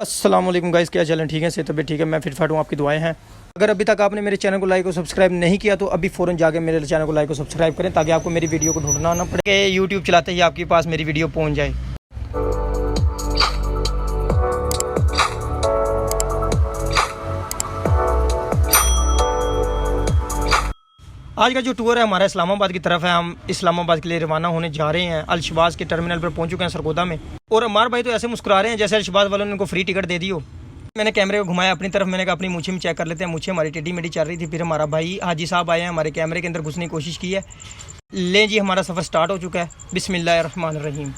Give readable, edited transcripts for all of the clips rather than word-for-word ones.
अस्सलाम वालेकुम गाइस, क्या चलें? ठीक है, से तबीयत ठीक है, मैं फिट फाट हूँ, आपकी दुआएं हैं। अगर अभी तक आपने मेरे चैनल को लाइक और सब्सक्राइब नहीं किया तो अभी फ़ौरन जाके मेरे चैनल को लाइक और सब्सक्राइब करें ताकि आपको मेरी वीडियो को ढूंढना ना पड़े, यूट्यूब चलाते ही आपके पास मेरी वीडियो पहुँच जाए। आज का जो टूर है हमारा इस्लामाबाद की तरफ है। हम इस्लामाबाद के लिए रवाना होने जा रहे हैं। अलशबाज के टर्मिनल पर पहुंच चुके हैं सरगोदा में। और अमार भाई तो ऐसे मुस्कुरा रहे हैं जैसे अलशबाज वालों ने उनको फ्री टिकट दे दी हो। मैंने कैमरे को घुमाया अपनी तरफ, मैंने कहा अपनी मूछें में चेक कर लेते हैं। मूछें हमारी टेढ़ी मेढ़ी चल रही थी। फिर हमारा भाई हाजी साहब आए हैं, हमारे कैमरे के अंदर घुसने की कोशिश की है। लें जी, हमारा सफ़र स्टार्ट हो चुका है। बिस्मिल्लाहिर्रहमानिर्रहीम।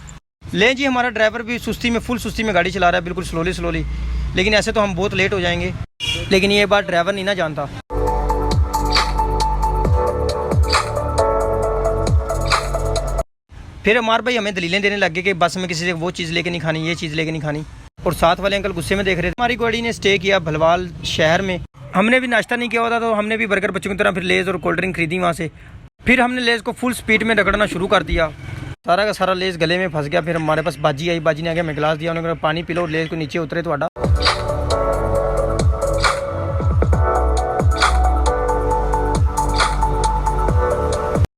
लें जी, हमारा ड्राइवर भी सुस्ती में, फुल सुस्ती में गाड़ी चला रहा है, बिल्कुल स्लोली। लेकिन ऐसे तो हम बहुत लेट हो जाएंगे, लेकिन ये बात ड्राइवर नहीं ना जानता। फिर अमार भाई हमें दलीलें देने लग गए कि बस में किसी से वो चीज़ लेके नहीं खानी, ये चीज़ लेके नहीं खानी। और साथ वाले अंकल गुस्से में देख रहे थे। हमारी गाड़ी ने स्टे किया भलवाल शहर में। हमने भी नाश्ता नहीं किया हुआ था, तो हमने भी बर्गर बच्चों की तरह फिर लेज़ और कोल्ड ड्रिंक खरीदी वहाँ से। फिर हमने लेज़ को फुल स्पीड में रगड़ना शुरू कर दिया। सारा का सारा लेज़ गले में फंस गया। फिर हमारे पास बाजी आई, बाजी ने आगे हमें गिलास दिया, उन्होंने कहा पानी पी लो, लेज़ को नीचे उतरे तो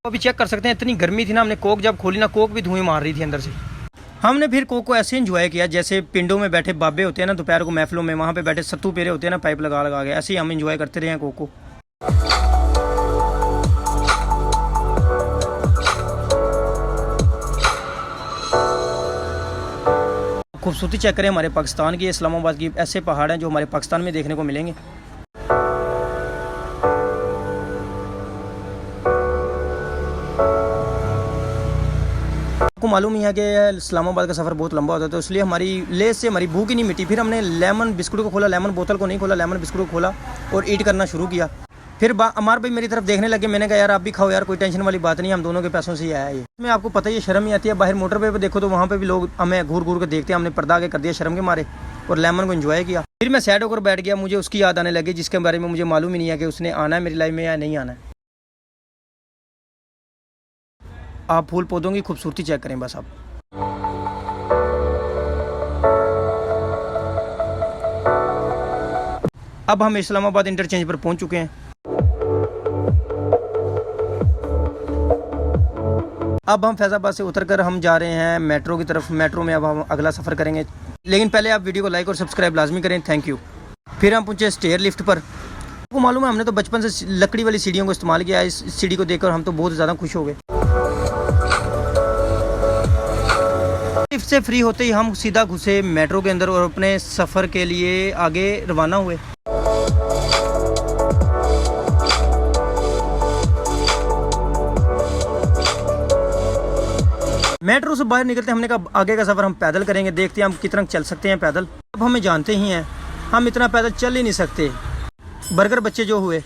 अभी चेक कर सकते हैं। इतनी गर्मी थी ना, हमने कोक जब खोली ना, कोक भी धुएं मार रही थी अंदर से। हमने फिर कोक को ऐसे एंजॉय किया जैसे पिंडों में बैठे बाबे होते हैं ना, दोपहर को महफिलों में, वहाँ पे बैठे सत्तू पेरे होते हैं ना, पाइप लगा के, ऐसे ही हम एंजॉय करते रहे हैं कोक को। खूबसूरती चेक करें हमारे पाकिस्तान की, इस्लामाबाद की। ऐसे पहाड़ हैं जो हमारे पाकिस्तान में देखने को मिलेंगे। आपको मालूम ही है कि इस्लामाबाद का सफ़र बहुत लंबा होता है, तो इसलिए हमारी लेस से हमारी भूख ही नहीं मिटी। फिर हमने लेमन बिस्कुट को खोला, लेमन बोतल को नहीं खोला, लेमन बिस्कुट को खोला और ईट करना शुरू किया। फिर अमार भाई मेरी तरफ देखने लगे। मैंने कहा यार आप भी खाओ यार, कोई टेंशन वाली बात नहीं, हम दोनों के पैसों से ही आया है ये। मैं आपको पता ही शर्म ही आती है। बाहर मोटरवे पे देखो तो वहाँ पे भी लोग हमें घूर घूर के देखते हैं। हमने पर्दा आगे कर दिया शर्म के मारे और लेमन को एंजॉय किया। फिर मैं सैड होकर बैठ गया। मुझे उसकी याद आने लगी जिसके बारे में मुझे मालूम ही नहीं है कि उसने आना है मेरी लाइफ में या नहीं आना है। आप फूल पौधों की खूबसूरती चेक करें बस आप। अब हम इस्लामाबाद इंटरचेंज पर पहुंच चुके हैं। अब हम फैज़ाबाद से उतरकर हम जा रहे हैं मेट्रो की तरफ। मेट्रो में अब हम अगला सफ़र करेंगे, लेकिन पहले आप वीडियो को लाइक और सब्सक्राइब लाजमी करें, थैंक यू। फिर हम पहुंचे स्टेयर लिफ्ट पर। आपको मालूम है हमने तो बचपन से लकड़ी वाली सीढ़ियों को इस्तेमाल किया है। इस सीढ़ी को देखकर हम तो बहुत ज़्यादा खुश हो गए। लिफ्ट से फ्री होते ही हम सीधा घुसे मेट्रो के अंदर और अपने सफ़र के लिए आगे रवाना हुए। मेट्रो से बाहर निकलते हमने कहा आगे का सफ़र हम पैदल करेंगे, देखते हैं हम कितना चल सकते हैं पैदल। अब हमें जानते ही हैं हम इतना पैदल चल ही नहीं सकते। बर्गर बच्चे जो हुए,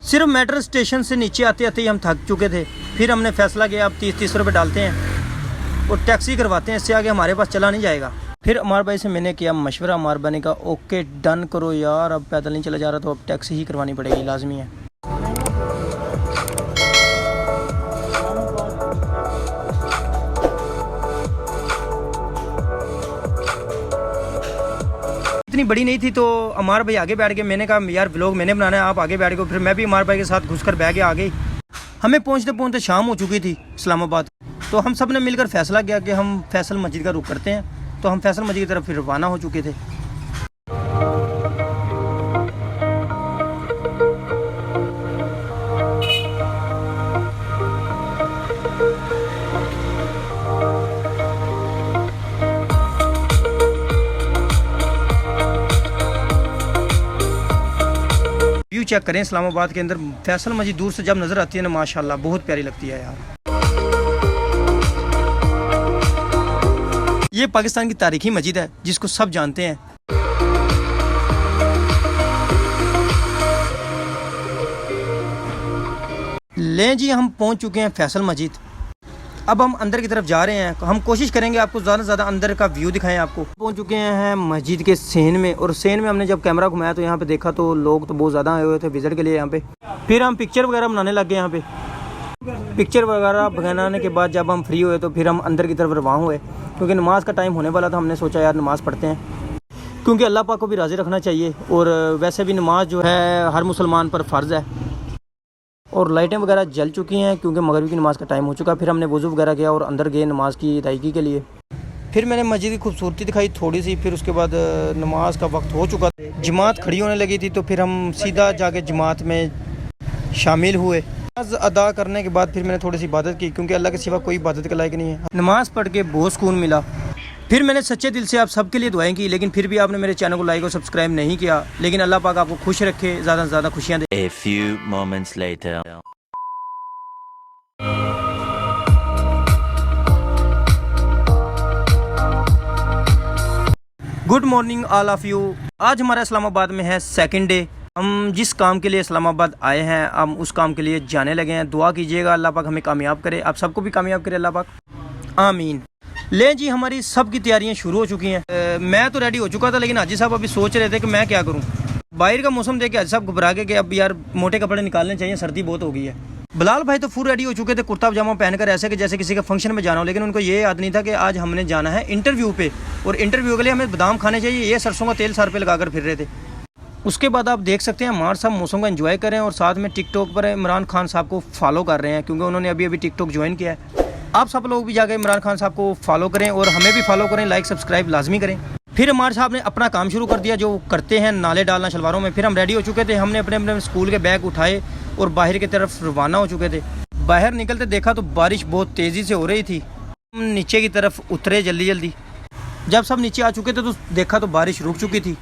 सिर्फ मेट्रो स्टेशन से नीचे आते आते ही हम थक चुके थे। फिर हमने फैसला किया अब 30 रुपये डालते हैं और टैक्सी करवाते हैं, इससे आगे हमारे पास चला नहीं जाएगा। फिर अमार भाई से मैंने किया मशवरा। अमार भाई ने कहा ओके डन करो यार, अब पैदल नहीं चला जा रहा तो अब टैक्सी ही करवानी पड़ेगी, लाजमी है। इतनी बड़ी नहीं थी तो अमार भाई आगे बैठ गए। मैंने कहा यार व्लॉग मैंने बनाना है, आप आगे बैठ गए। फिर मैं भी अमार भाई के साथ घुसकर बैठ गया आगे। हमें पहुंचते पहुंचते शाम हो चुकी थी इस्लामाबाद। तो हम सब ने मिलकर फैसला किया कि हम फैसल मस्जिद का रुख करते हैं। तो हम फैसल मस्जिद की तरफ फिर रवाना हो चुके थे। व्यू चेक करें इस्लामाबाद के अंदर। फैसल मस्जिद दूर से जब नज़र आती है ना, माशाल्लाह बहुत प्यारी लगती है यार। ये पाकिस्तान की तारीखी मस्जिद है जिसको सब जानते हैं। लें जी, हम पहुंच चुके हैं फैसल मस्जिद। अब हम अंदर की तरफ जा रहे हैं। हम कोशिश करेंगे आपको ज़्यादा से ज़्यादा अंदर का व्यू दिखाएं आपको। पहुंच चुके हैं मस्जिद के सेन में, और सेन में हमने जब कैमरा घुमाया तो यहाँ पे देखा तो लोग तो बहुत ज़्यादा आए हुए थे विजिट के लिए यहाँ पे। फिर हम पिक्चर वगैरह बनाने लग गए यहाँ पे। पिक्चर वगैरह बनाने के बाद जब हम फ्री हुए तो फिर हम अंदर की तरफ रवाना हुए, क्योंकि नमाज़ का टाइम होने वाला था। हमने सोचा यार नमाज़ पढ़ते हैं। क्योंकि अल्लाह पाक को भी राज़ी रखना चाहिए। और वैसे भी नमाज जो है हर मुसलमान पर फ़र्ज़ है। और लाइटें वगैरह जल चुकी हैं क्योंकि मगरिब की नमाज़ का टाइम हो चुका। फिर हमने वज़ू वगैरह किया और अंदर गए नमाज़ की अदायगी के लिए। फिर मैंने मस्जिद की खूबसूरती दिखाई थोड़ी सी। फिर उसके बाद नमाज का वक्त हो चुका, जमात खड़ी होने लगी थी, तो फिर हम सीधा जाके जमात में शामिल हुए। नमाज अदा करने के बाद फिर मैंने थोड़ी सी इबादत की, क्योंकि अल्लाह के सिवा कोई इबादत के लायक नहीं है। नमाज पढ़ के बहुत सुकून मिला। फिर मैंने सच्चे दिल से आप सबके लिए दुआएं की, लेकिन फिर भी आपने मेरे चैनल को लाइक और सब्सक्राइब नहीं किया। लेकिन अल्लाह पाक आपको खुश रखे, ज़्यादा से ज़्यादा खुशियाँ दे। A few moments later. Good morning all of you. आज हमारा इस्लामाबाद में है सेकंड डे। हम जिस काम के लिए इस्लामाबाद आए हैं हम उस काम के लिए जाने लगे हैं। दुआ कीजिएगा अल्लाह पाक हमें कामयाब करे, आप सबको भी कामयाब करे अल्लाह पाक, आमीन। ले जी, हमारी सब की तैयारियां शुरू हो चुकी हैं। मैं तो रेडी हो चुका था, लेकिन हाजी साहब अभी सोच रहे थे कि मैं क्या करूं। बाहर का मौसम देख के हाजी साहब घबरा के अब यार मोटे कपड़े निकालने चाहिए, सर्दी बहुत हो गई है। बिलाल भाई तो फुल रेडी हो चुके थे, कुर्ता पजामा पहनकर, ऐसे कि जैसे किसी के फंक्शन में जाना हो। लेकिन उनको ये याद नहीं था कि आज हमने जाना है इंटरव्यू पे, और इंटरव्यू के लिए हमें बादाम खाने चाहिए। ये सरसों का तेल सर पे लगाकर फिर रहे थे। उसके बाद आप देख सकते हैं हमारे साहब मौसम का एंजॉय करें और साथ में टिकटॉक पर इमरान खान साहब को फॉलो कर रहे हैं, क्योंकि उन्होंने अभी टिकटॉक ज्वाइन किया है। आप सब लोग भी जाकर इमरान खान साहब को फॉलो करें और हमें भी फॉलो करें, लाइक सब्सक्राइब लाजमी करें। फिर हमारे साहब ने अपना काम शुरू कर दिया, जो करते हैं नाले डालना शलवारों में। फिर हम रेडी हो चुके थे, हमने अपने अपने स्कूल के बैग उठाए और बाहर की तरफ रवाना हो चुके थे। बाहर निकलते देखा तो बारिश बहुत तेज़ी से हो रही थी। हम नीचे की तरफ उतरे जल्दी जल्दी। जब सब नीचे आ चुके थे तो देखा तो बारिश रुक चुकी थी।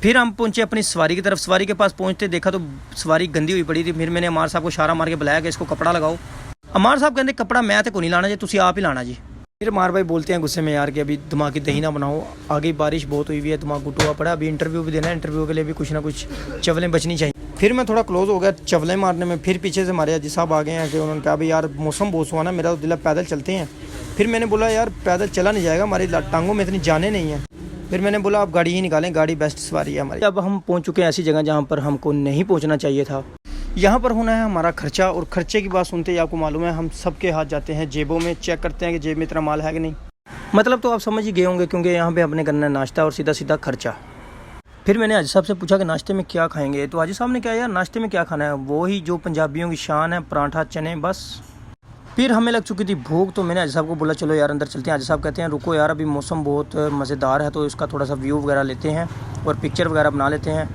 फिर हम पहुंचे अपनी सवारी की तरफ। सवारी के पास पहुंचते देखा तो सवारी गंदी हुई पड़ी थी। फिर मैंने अमार साहब को इशारा मार के बुलाया कि इसको कपड़ा लगाओ। अमार साहब कहते कपड़ा मैं तो को नहीं लाना जी, तुसी आप ही लाना जी। फिर अमार भाई बोलते हैं गुस्से में यार कि अभी दिमाग की दही ना बनाओ, आगे बारिश बहुत हुई हुई है, दिमाग गुटुआ पड़ा, अभी इंटरव्यू भी देना है, इंटरव्यू के लिए भी कुछ ना कुछ चवलें बचनी चाहिए। फिर मैं थोड़ा क्लोज हो गया चवलें मारने में। फिर पीछे से हमारे हाजी साहब आ गए हैं कि उन्होंने कहा भाई यार मौसम बहुत हुआ ना, मेरा तो दिल पैदल चलते हैं। फिर मैंने बोला यार पैदल चला नहीं जाएगा, हमारी टांगों में इतनी जाने नहीं है। फिर मैंने बोला आप गाड़ी ही निकालें, गाड़ी बेस्ट सवारी है हमारी। अब हम पहुंच चुके हैं ऐसी जगह जहां पर हमको नहीं पहुंचना चाहिए था। यहाँ पर होना है हमारा खर्चा, और खर्चे की बात सुनते ही आपको मालूम है हम सबके हाथ जाते हैं जेबों में, चेक करते हैं कि जेब में इतना माल है कि नहीं। मतलब तो आप समझ ही गए होंगे, क्योंकि यहाँ पे हमने करना है नाश्ता और सीधा सीधा खर्चा। फिर मैंने हाजी साहब से पूछा कि नाश्ते में क्या खाएंगे, तो हाजी साहब ने कहा यार नाश्ते में क्या खाना है, वो ही जो पंजाबियों की शान है, पराठा चने बस। फिर हमें लग चुकी थी भूख, तो मैंने हाजी साहब को बोला चलो यार अंदर चलते हैं। हाजी साहब कहते हैं रुको यार अभी मौसम बहुत मज़ेदार है, तो इसका थोड़ा सा व्यू वगैरह लेते हैं और पिक्चर वगैरह बना लेते हैं।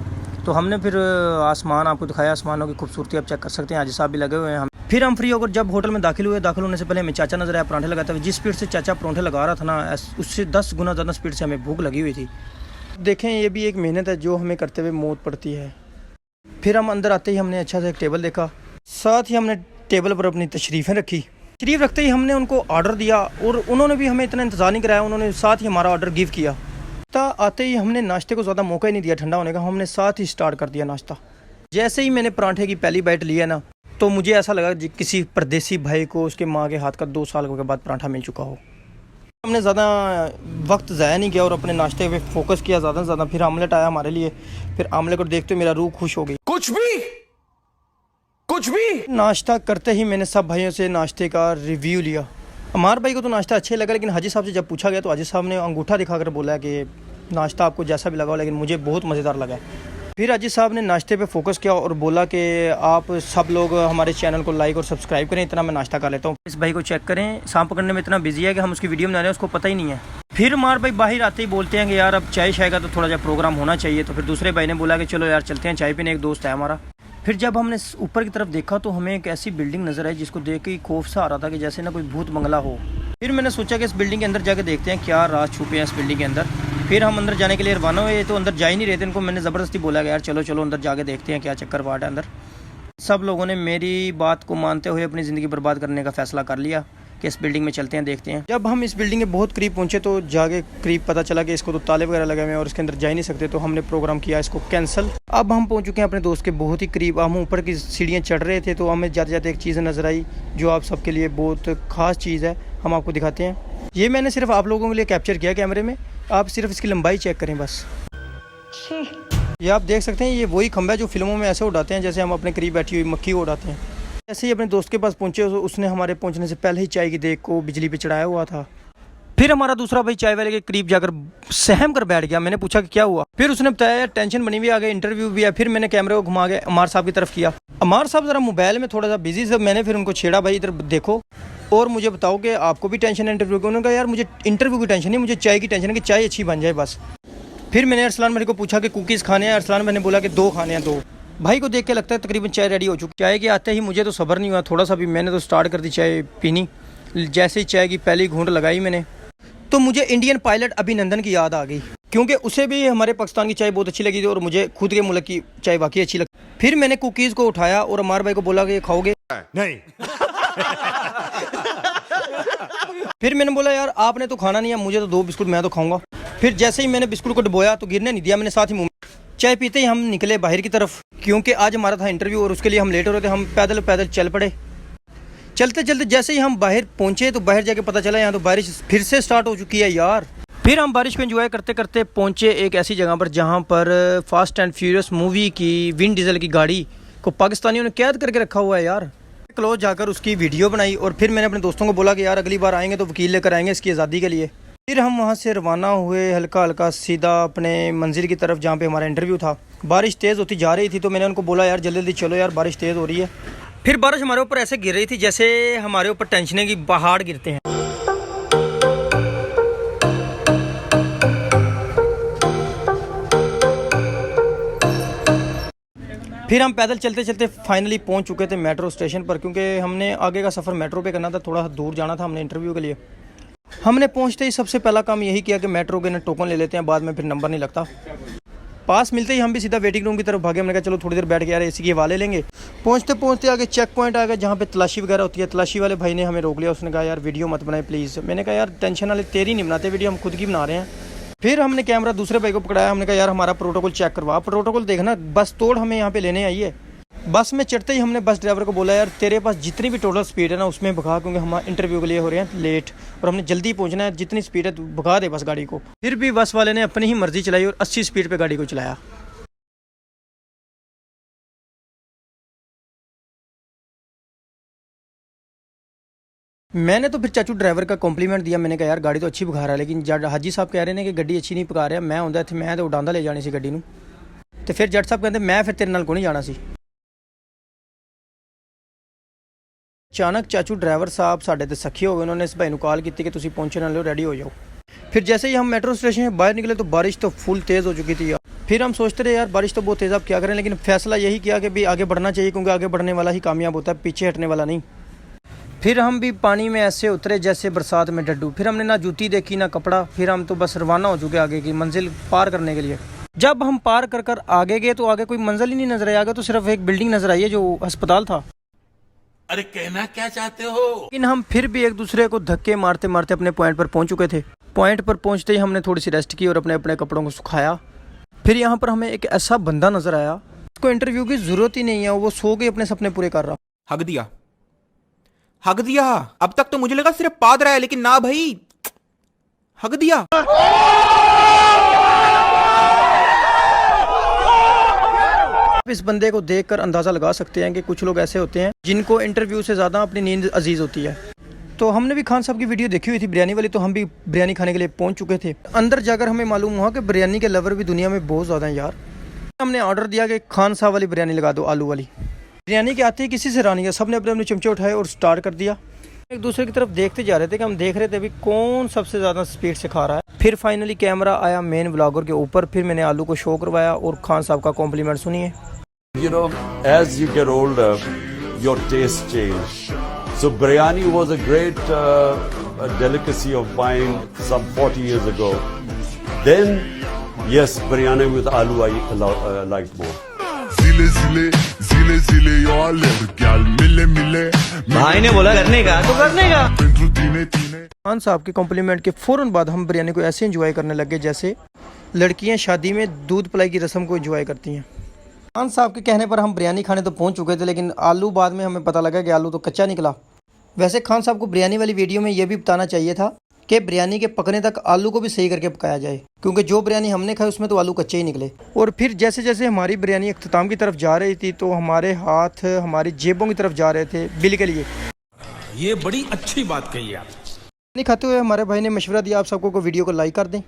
तो हमने फिर आसमान आपको दिखाया, आसमानों की खूबसूरती आप चेक कर सकते हैं, हाजी साहब भी लगे हुए हैं। फिर हम फ्री होकर जब होटल में दाखिल हुए, दाखिल होने से पहले हमें चाचा नज़र आया पराठे लगाते हुए। जिस स्पीड से चाचा पराठे लगा रहा था ना, उससे 10 गुना ज़्यादा स्पीड से हमें भूख लगी हुई थी। देखें ये भी एक मेहनत है जो हमें करते हुए मौत पड़ती है। फिर हम अंदर आते ही हमने अच्छा सा एक टेबल देखा, साथ ही हमने टेबल पर अपनी तशरीफ़ें रखी। तशरीफ़ रखते ही हमने उनको ऑर्डर दिया और उन्होंने भी हमें इतना इंतज़ार नहीं कराया, उन्होंने साथ ही हमारा ऑर्डर गिव किया। आते ही हमने नाश्ते को ज़्यादा मौका ही नहीं दिया ठंडा होने का, हमने साथ ही स्टार्ट कर दिया नाश्ता। जैसे ही मैंने पराठे की पहली बाइट लिया ना, तो मुझे ऐसा लगा किसी परदेसी भाई को उसके माँ के हाथ का 2 साल के बाद पराठा मिल चुका हो। हमने ज़्यादा वक्त ज़ाया नहीं किया और अपने नाश्ते पे फोकस किया ज़्यादा से ज़्यादा। फिर आमलेट आया हमारे लिए, फिर आमलेट को देखते मेरा रूह खुश हो गई। कुछ भी नाश्ता करते ही मैंने सब भाइयों से नाश्ते का रिव्यू लिया। अमार भाई को तो नाश्ता अच्छा लगा, लेकिन हाजी साहब से जब पूछा गया तो हाजी साहब ने अंगूठा दिखाकर बोला कि नाश्ता आपको जैसा भी लगा, लेकिन मुझे बहुत मज़ेदार लगा। फिर हाजी साहब ने नाश्ते पे फोकस किया और बोला कि आप सब लोग हमारे चैनल को लाइक और सब्सक्राइब करें, इतना मैं नाश्ता कर लेता हूँ। इस भाई को चेक करें, सांप पकड़ने में इतना बिजी है कि हम उसकी वीडियो बना रहे हैं, उसको पता ही नहीं है। फिर हमारे भाई बाहर आते ही बोलते हैं कि यार अब चाय शाय का तो थोड़ा सा प्रोग्राम होना चाहिए। तो फिर दूसरे भाई ने बोला कि चलो यार चलते हैं चाय पीने, एक दोस्त है हमारा। फिर जब हमने ऊपर की तरफ देखा तो हमें एक ऐसी बिल्डिंग नज़र आई जिसको देख के खौफ सा आ रहा था कि जैसे ना कोई भूत बंगला हो। फिर मैंने सोचा कि इस बिल्डिंग के अंदर जाके देखते हैं क्या राज छुपे हैं इस बिल्डिंग के अंदर। फिर हम अंदर जाने के लिए रवाना हुए, तो अंदर जा ही नहीं रहे थे। इनको मैंने ज़बरदस्ती बोला कि यार चलो चलो अंदर जाके देखते हैं क्या चक्कर वाट है अंदर। सब लोगों ने मेरी बात को मानते हुए अपनी ज़िंदगी बर्बाद करने का फ़ैसला कर लिया कि इस बिल्डिंग में चलते हैं देखते हैं। जब हम इस बिल्डिंग के बहुत करीब पहुंचे तो जाके करीब पता चला कि इसको तो ताले वगैरह लगे हुए हैं और इसके अंदर जा ही नहीं सकते, तो हमने प्रोग्राम किया इसको कैंसिल। अब हम पहुंच चुके हैं अपने दोस्त के बहुत ही करीब। हम ऊपर की सीढ़ियाँ चढ़ रहे थे तो हमें जाते जाते एक चीज़ नज़र आई जो आप सबके लिए बहुत ख़ास चीज़ है, हम आपको दिखाते हैं। ये मैंने सिर्फ आप लोगों के लिए कैप्चर किया कैमरे में, आप सिर्फ इसकी लंबाई चेक करें बस। ये आप देख सकते हैं, ये वही खंभा है जो फिल्मों में ऐसे उड़ाते हैं जैसे हम अपने करीब बैठी हुई मक्खी उड़ाते हैं। ऐसे ही अपने दोस्त के पास पहुंचे, उसने हमारे पहुंचने से पहले ही चाय की देग को बिजली पे चढ़ाया हुआ था। फिर हमारा दूसरा भाई चाय वाले के करीब जाकर सहम कर बैठ गया। मैंने पूछा कि क्या हुआ। फिर उसने बताया यार टेंशन बनी हुई, आगे इंटरव्यू भी है। फिर मैंने कैमरे को घुमा के अमार साहब की तरफ किया। अमार साहब ज़रा मोबाइल में थोड़ा सा बिजी थे। मैंने फिर उनको छेड़ा, भाई इधर देखो और मुझे बताओ कि आपको भी टेंशन है इंटरव्यू की। उन्होंने कहा यार मुझे इंटरव्यू की टेंशन नहीं, मुझे चाय की टेंशन है कि चाय अच्छी बन जाए बस। फिर मैंने अरसलान भाई को पूछा कि कुकीज़ खाने हैं। अरसलान भाई ने बोला कि 2 खाने हैं 2। भाई को देख के लगता है तकरीबन चाय रेडी हो चुकी। चाय के आते ही मुझे तो सब्र नहीं हुआ थोड़ा सा भी, मैंने तो स्टार्ट कर दी चाय पीनी। जैसे ही चाय की पहली घूंट लगाई मैंने, तो मुझे इंडियन पायलट अभिनंदन की याद आ गई, क्योंकि उसे भी हमारे पाकिस्तान की चाय बहुत अच्छी लगी थी और मुझे खुद के मुल्क की चाय वाकई अच्छी लगी। फिर मैंने कुकीज़ को उठाया और अमार भाई को बोला कि ये खाओगे? नहीं। फिर मैंने बोला यार आपने तो खाना नहीं है, मुझे तो 2 बिस्कुट मैं तो खाऊंगा। फिर जैसे ही मैंने बिस्कुट को डुबोया तो गिरने नहीं दिया मैंने, साथ ही मुंह में। चाय पीते ही हम निकले बाहर की तरफ, क्योंकि आज हमारा था इंटरव्यू और उसके लिए हम लेट हो रहे थे। हम पैदल पैदल चल पड़े। चलते चलते जैसे ही हम बाहर पहुंचे तो बाहर जाके पता चला यहाँ तो बारिश फिर से स्टार्ट हो चुकी है यार। फिर हम बारिश को एंजॉय करते करते पहुंचे एक ऐसी जगह पर जहाँ पर फास्ट एंड फ्यूरियस मूवी की विन डीजल की गाड़ी को पाकिस्तानियों ने कैद करके रखा हुआ है यार। क्लोज जाकर उसकी वीडियो बनाई और फिर मैंने अपने दोस्तों को बोला कि यार अगली बार आएंगे तो वकील लेकर आएंगे इसकी आज़ादी के लिए। फिर हम वहाँ से रवाना हुए हल्का हल्का सीधा अपने मंजिल की तरफ जहाँ पे हमारा इंटरव्यू था। बारिश तेज़ होती जा रही थी तो मैंने उनको बोला यार जल्दी जल्दी चलो यार बारिश तेज़ हो रही है। फिर बारिश हमारे ऊपर ऐसे गिर रही थी जैसे हमारे ऊपर टेंशन की पहाड़ गिरते हैं। फिर हम पैदल चलते चलते फाइनली पहुंच चुके थे मेट्रो स्टेशन पर, क्योंकि हमने आगे का सफ़र मेट्रो पे करना था, थोड़ा दूर जाना था हमने इंटरव्यू के लिए। हमने पहुंचते ही सबसे पहला काम यही किया कि मेट्रो के ना टोकन ले लेते हैं, बाद में फिर नंबर नहीं लगता। पास मिलते ही हम भी सीधा वेटिंग रूम की तरफ भागे। हमने कहा चलो थोड़ी देर बैठ के यार एसी की हवा ले लेंगे। पहुंचते पहुंचते आगे चेक पॉइंट आ गया जहाँ पे तलाशी वगैरह होती है। तलाशी वाले भाई ने हमें रोक लिया। उसने कहा यार वीडियो मत बनाए प्लीज़। मैंने कहा यार टेंशन वाले तेरी नहीं बनाते वीडियो, हम खुद की बना रहे हैं। फिर हमने कैमरा दूसरे भाई को पकड़ाया। हमने कहा यार हमारा प्रोटोकॉल चेक करवा, प्रोटोकॉल देखना, बस तोड़ हमें यहाँ पे लेने आई है। बस में चढ़ते ही हमने बस ड्राइवर को बोला यार तेरे पास जितनी भी टोटल स्पीड है ना उसमें भगा, क्योंकि हम इंटरव्यू के लिए हो रहे हैं लेट और हमने जल्दी पहुंचना है, जितनी स्पीड है तू भगा दे बस गाड़ी को। फिर भी बस वाले ने अपनी ही मर्जी चलाई और 80 स्पीड पे गाड़ी को चलाया। मैंने तो फिर चाचू ड्राइवर का कॉम्प्लीमेंट दिया। मैंने कहा यार गाड़ी तो अच्छी भगा रहा है, लेकिन जट हाजी साहब कह रहे हैं कि गड्डी अच्छी नहीं भगा रहा। मैं आंदा इत्थे मैं तो उडांदा ले जानी सी गड्डी नूं, तो फिर जट साहब कहते मैं फिर तेरे नाल को नहीं जाना सी। अचानक चाचू ड्राइवर साहब साढ़े ते सखी हो गए। उन्होंने इस भाई को कॉल की कि तुसीं पहुंचने वाले हो, रेडी हो जाओ। फिर जैसे ही हम मेट्रो स्टेशन से बाहर निकले तो बारिश तो फुल तेज़ हो चुकी थी यार। फिर हम सोचते रहे यार बारिश तो बहुत तेज़, अब क्या करें, लेकिन फैसला यही किया कि भी आगे बढ़ना चाहिए, क्योंकि आगे बढ़ने वाला ही कामयाब होता है, पीछे हटने वाला नहीं। फिर हम भी पानी में ऐसे उतरे जैसे बरसात में डड्डू। फिर हमने ना जूती देखी ना कपड़ा। फिर हम तो बस रवाना हो चुके आगे की मंजिल पार करने के लिए। जब हम पार कर कर आगे गए तो आगे कोई मंजिल ही नहीं नजर आई। आगे तो सिर्फ एक बिल्डिंग नजर आई है जो अस्पताल था। अरे कहना क्या चाहते हो? लेकिन हम फिर भी एक दूसरे को धक्के मारते मारते अपने पॉइंट पर पहुंच चुके थे। पॉइंट पर पहुंचते ही हमने थोड़ी सी रेस्ट की और अपने अपने कपड़ों को सुखाया। फिर यहाँ पर हमें एक ऐसा बंदा नजर आया, उसको इंटरव्यू की जरूरत ही नहीं है, वो सो के अपने सपने पूरे कर रहा। हक दिया, हक दिया। अब तक तो मुझे लगा सिर्फ पाद रहा है, लेकिन ना भाई, हक दिया। इस बंदे को देखकर अंदाज़ा लगा सकते हैं कि कुछ लोग ऐसे होते हैं जिनको इंटरव्यू से ज़्यादा अपनी नींद अजीज़ होती है। तो हमने भी खान साहब की वीडियो देखी हुई थी बिरयानी वाली, तो हम भी बिरयानी खाने के लिए पहुंच चुके थे। अंदर जाकर हमें मालूम हुआ कि बिरयानी के लवर भी दुनिया में बहुत ज़्यादा हैं यार। हमने ऑर्डर दिया कि खान साहब वाली बिरयानी लगा दो, आलू वाली। बिरयानी के आते ही किसी से रानी है, सब ने अपने अपने चमचे उठाए और स्टार्ट कर दिया। एक दूसरे की तरफ देखते जा रहे थे कि हम देख रहे थे अभी कौन सबसे ज़्यादा स्पीड से खा रहा है। फिर फाइनली कैमरा आया मेन व्लॉगर के ऊपर। फिर मैंने आलू को शो करवाया और खान साहब का कॉम्प्लीमेंट सुनिए। You know, as you get older, your tastes change. So biryani was a great delicacy of mine some 40 years ago. Then, yes, biryani with aloo I liked more. Zile zile zile zile yo aler gal mile mile. भाई ने बोला करने का तो करने का। Pentru tine tine. Khan साहब के कॉम्प्लीमेंट के फ़ौरन बाद हम बिरयानी को ऐसे एंजॉय करने लगे जैसे लड़कियां शादी में दूध पिलाई की रस्म को एंजॉय करती हैं। खान साहब के कहने पर हम बिरयानी खाने तो पहुंच चुके थे, लेकिन आलू बाद में हमें पता लगा कि आलू तो कच्चा निकला। वैसे खान साहब को बिरयानी वाली वीडियो में यह भी बताना चाहिए था कि बिरयानी के पकने तक आलू को भी सही करके पकाया जाए, क्योंकि जो बिरयानी हमने खाई उसमें तो आलू कच्चे ही निकले। और फिर जैसे जैसे हमारी बिरयानी अख्ताम की तरफ जा रही थी तो हमारे हाथ हमारी जेबों की तरफ जा रहे थे बिल के लिए। ये बड़ी अच्छी बात कही आप। नहीं खाते हुए हमारे भाई ने मशवरा दिया आप सबको को वीडियो को लाइक कर दें।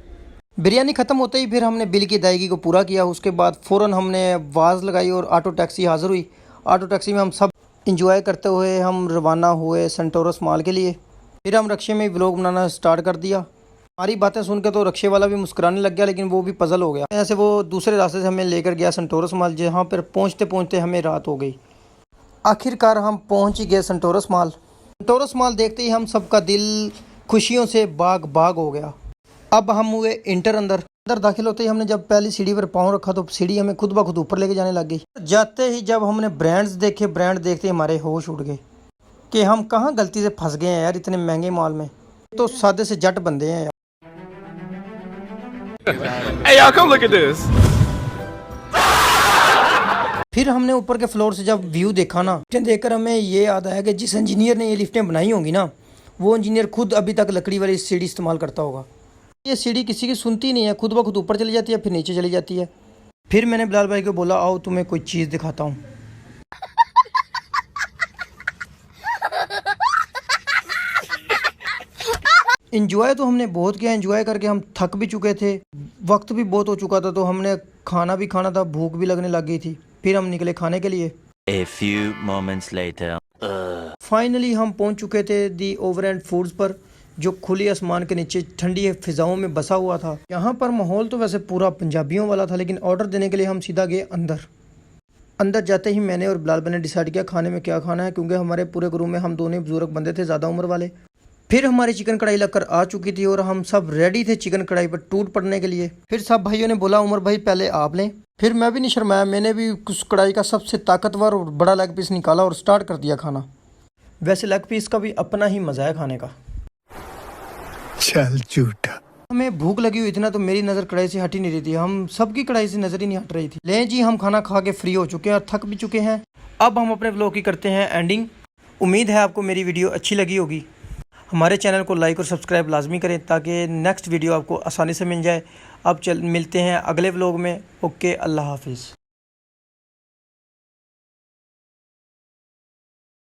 बिरयानी ख़त्म होते ही फिर हमने बिल की अदायगी को पूरा किया। उसके बाद फ़ौरन हमने आवाज़ लगाई और ऑटो टैक्सी हाज़िर हुई। ऑटो टैक्सी में हम सब इंजॉय करते हुए हम रवाना हुए सेंटोरस मॉल के लिए। फिर हम रक्शे में व्लॉग बनाना स्टार्ट कर दिया। हमारी बातें सुनकर तो रक्शे वाला भी मुस्कुराने लग गया, लेकिन वो भी पजल हो गया। ऐसे वो दूसरे रास्ते से हमें लेकर गया सेंटोरस मॉल, जहाँ पर पहुँचते पहुँचते हमें रात हो गई। आखिरकार हम पहुँच ही गए सेंटोरस मॉल। सेंटोरस मॉल देखते ही हम सबका दिल खुशियों से बाग बाग हो गया। अब हम हुए अंदर दाखिल होते ही हमने जब पहली सीढ़ी पर पाँव रखा तो सीढ़ी हमें खुद ब खुद ऊपर लेके जाने लग गई। जाते ही जब हमने ब्रांड्स देखे, ब्रांड देखते ही हमारे होश उड़ गए कि हम कहाँ गलती से फंस गए हैं यार, इतने महंगे मॉल में। तो सादे से जट बंदे हैं यार। Hey y'all, come look at this. फिर हमने ऊपर के फ्लोर से जब व्यू देखा ना, देखकर हमें ये याद आया कि जिस इंजीनियर ने ये लिफ्टें बनाई होंगी ना, वो इंजीनियर खुद अभी तक लकड़ी वाली सीढ़ी इस्तेमाल करता होगा। ये सीढ़ी किसी की सुनती नहीं है, खुद ब खुद ऊपर चली जाती है, फिर नीचे चली जाती है। फिर मैंने बिलाल भाई को बोला आओ तुम्हें कोई चीज़ दिखाता हूँ। इंजॉय तो हमने बहुत किया। इंजॉय करके हम थक भी चुके थे, वक्त भी बहुत हो चुका था, तो हमने खाना भी खाना था, भूख भी लगने लग गई थी। फिर हम निकले खाने के लिए। A few moments later. Finally हम पहुंच चुके थे दी ओवर एंड फूड्स पर, जो खुली आसमान के नीचे ठंडी फिजाओं में बसा हुआ था। यहाँ पर माहौल तो वैसे पूरा पंजाबियों वाला था, लेकिन ऑर्डर देने के लिए हम सीधा गए अंदर जाते ही मैंने और बिलाल भाई ने डिसाइड किया खाने में क्या खाना है, क्योंकि हमारे पूरे ग्रुप में हम दोनों बुजुर्ग बंदे थे, ज़्यादा उम्र वाले। फिर हमारी चिकन कढ़ाई लगकर आ चुकी थी और हम सब रेडी थे चिकन कढ़ाई पर टूट पड़ने के लिए। फिर सब भाइयों ने बोला उमर भाई पहले आप लें। फिर मैं भी नहीं शर्माया, मैंने भी उस कढ़ाई का सबसे ताकतवर और बड़ा लेग पीस निकाला और स्टार्ट कर दिया खाना। वैसे लेग पीस का भी अपना ही मज़ा है खाने का। चल झूठा। हमें भूख लगी हुई थी ना, तो मेरी नज़र कढ़ाई से हट ही नहीं रही थी। हम सबकी कढ़ाई से नज़र ही नहीं हट रही थी। लें जी, हम खाना खा के फ्री हो चुके हैं और थक भी चुके हैं। अब हम अपने व्लॉग की करते हैं एंडिंग। उम्मीद है आपको मेरी वीडियो अच्छी लगी होगी। हमारे चैनल को लाइक और सब्सक्राइब लाजमी करें ताकि नेक्स्ट वीडियो आपको आसानी से मिल जाए। अब मिलते हैं अगले व्लॉग में। ओके, अल्लाह हाफिज़।